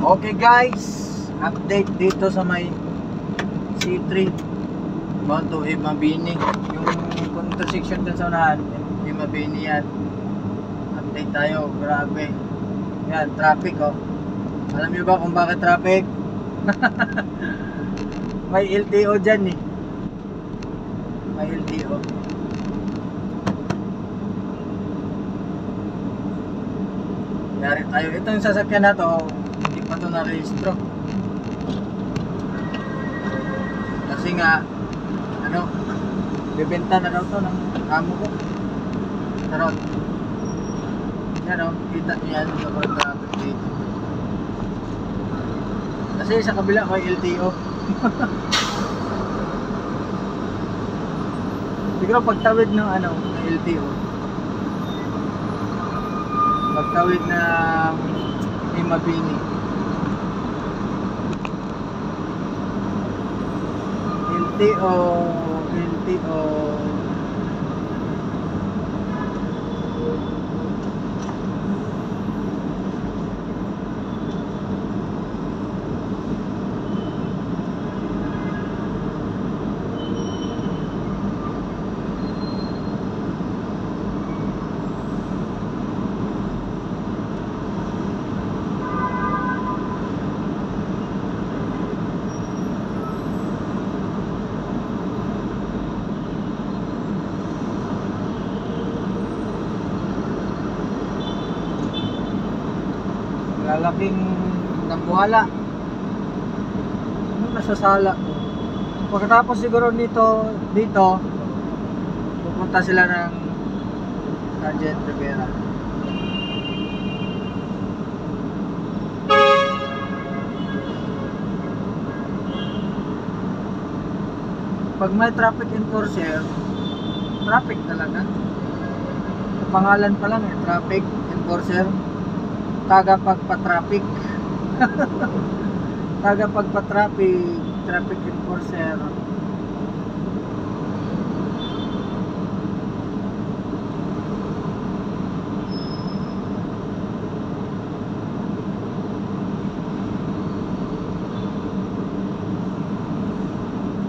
Okay guys, update dito sa may C3 bound to Mabini. Yung intersection dun sa unahan, Mabini yan. Update tayo, grabe. Yan, traffic oh. Alam nyo ba kung bakit traffic? May LTO dyan eh. May LTO. Yari tayo. Ito yung sasakyan na to, hindi pa ito na-rehistro. Kasi nga, ano, bibenta na daw to ng amo ko. Tarot. Yan o, kita niyo yan sa traffic dito. Kasi sa kabila may LTO. Siguro pagtawid ng ano, ng LTO. Pagtawid ng Mabini. LTO. Lalaking Dambuhala. Ano nasasala? Pagkatapos siguro dito pupunta sila ng Sergeant Rivera. Pag may traffic enforcer, traffic talaga. Pangalan pa lang eh, traffic enforcer. Tagapagpa-traffic. Tagapagpa-traffic, traffic enforcer.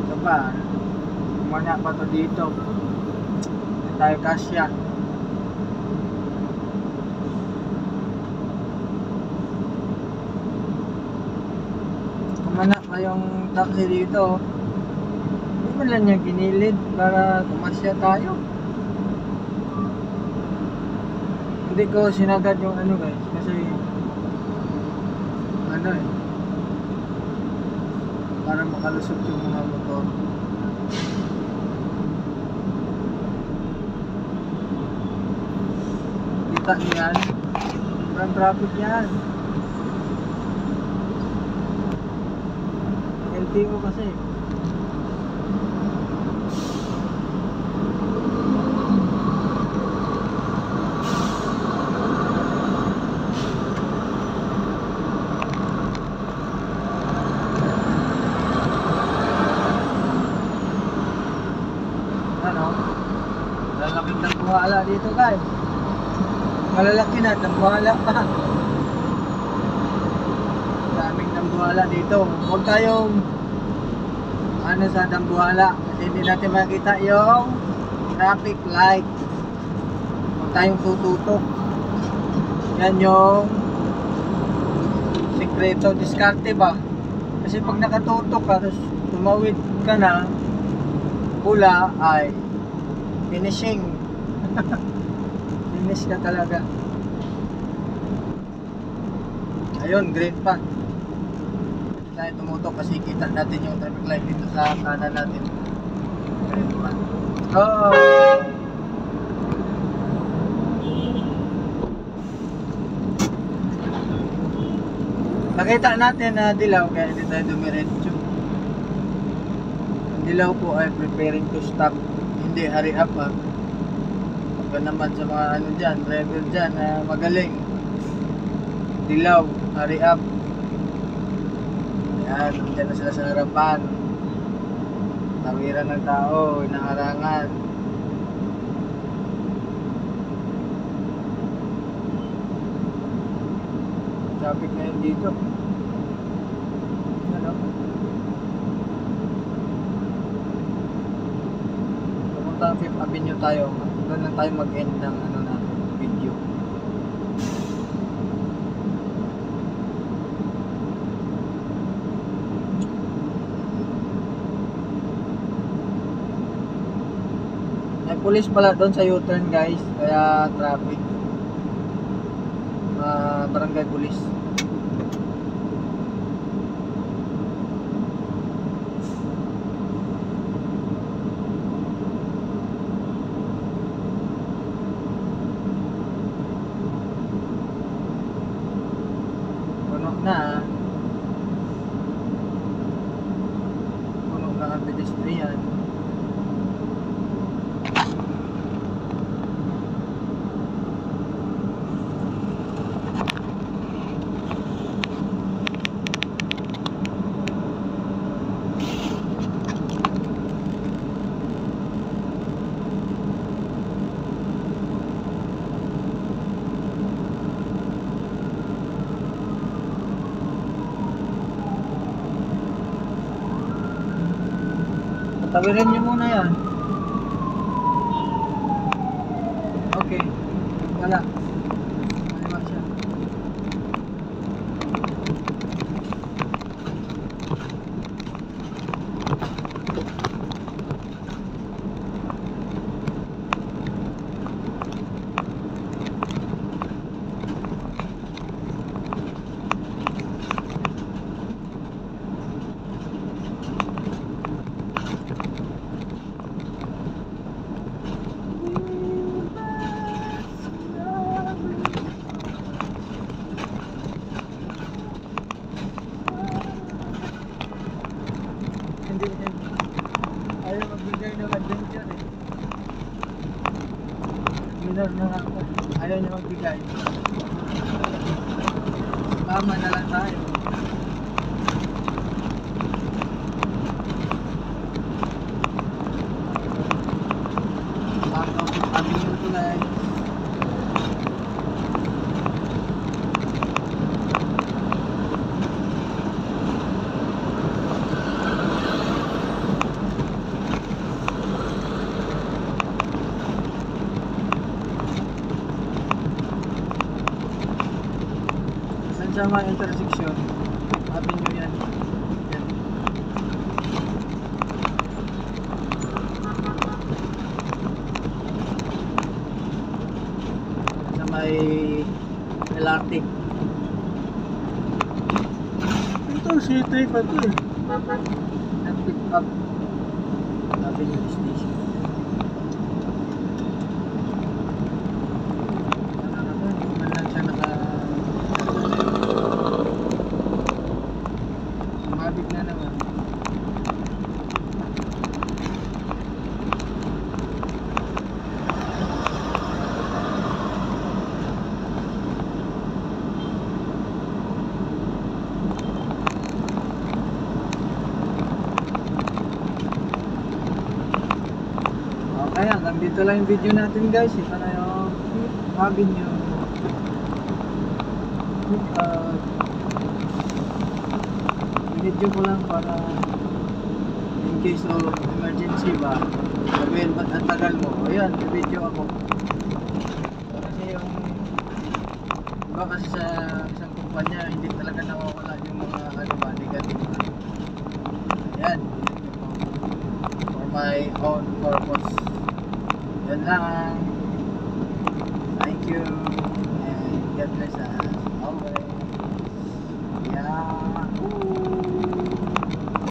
Ito pa, umanya pa to dito. Hindi tayo kasya. Kumana pa yung taxi dito. Hindi man lang niya ginilid para kumasya tayo. Hindi ko sinagad yung ano guys, kasi ano eh, para makalusot yung mga motor. Kita niyo yan, sobrang traffic yan. LTO kasi. Ano? Malalaking Dambuhala dito guys. Malalaki na, Dambuhala pa. Daming Dambuhala dito. Huwag tayong ano sa Dambuhala kasi hindi natin makita yung traffic light. Huwag tayong tututok. Yan yung sikreto, diskarte ba? Kasi pag nakatutok ka tapos tumawid ka na, pula ay finishing. Finish ka talaga. Ayun, green pa. Tayo tumutok kasi kita natin yung traffic light dito sa kanan natin. Green pa. Oh! Nakita natin na dilaw kaya hindi tayo dumiretso. Ang dilaw po ay preparing to stop. Hindi hurry up ha. Pagka naman sa mga ano dyan, driver dyan na magaling. Dilaw, hurry up. Ayan, dyan na sila sa harapan. Tawiran ng tao, inaharangan. Traffic na yun dito. papuntang 5th Avenue tayo. Doon lang tayo mag-end ng ano na video. May police pala doon sa U-turn guys, kaya traffic. Barangay police. Puno na ang pedestrian. Tawirin nyo muna yan. Okay. Wala. Maliwa siya. Ayaw magbigay ng adventure eh. Minor na nga ako. Ayaw niya magbigay. Tama na lang tayo. Bago kami yung tulay. Sa mga intersection, avenue yan. Yan. Sa may LRT. Ito, C3 pa ito eh. Pick up avenue station. Mabig na naman. Okay, hanggang dito lang yung video natin guys. Ito na yung avenue. Video ko lang para in case of emergency ba, sabihin ba't ang tagal mo, ayan, video ako kasi yung iba kasi sa isang kumpanya hindi talaga nawawala yung mga ano ba, negative ba. Ayan, for my own purpose. Yan lang, thank you and God bless.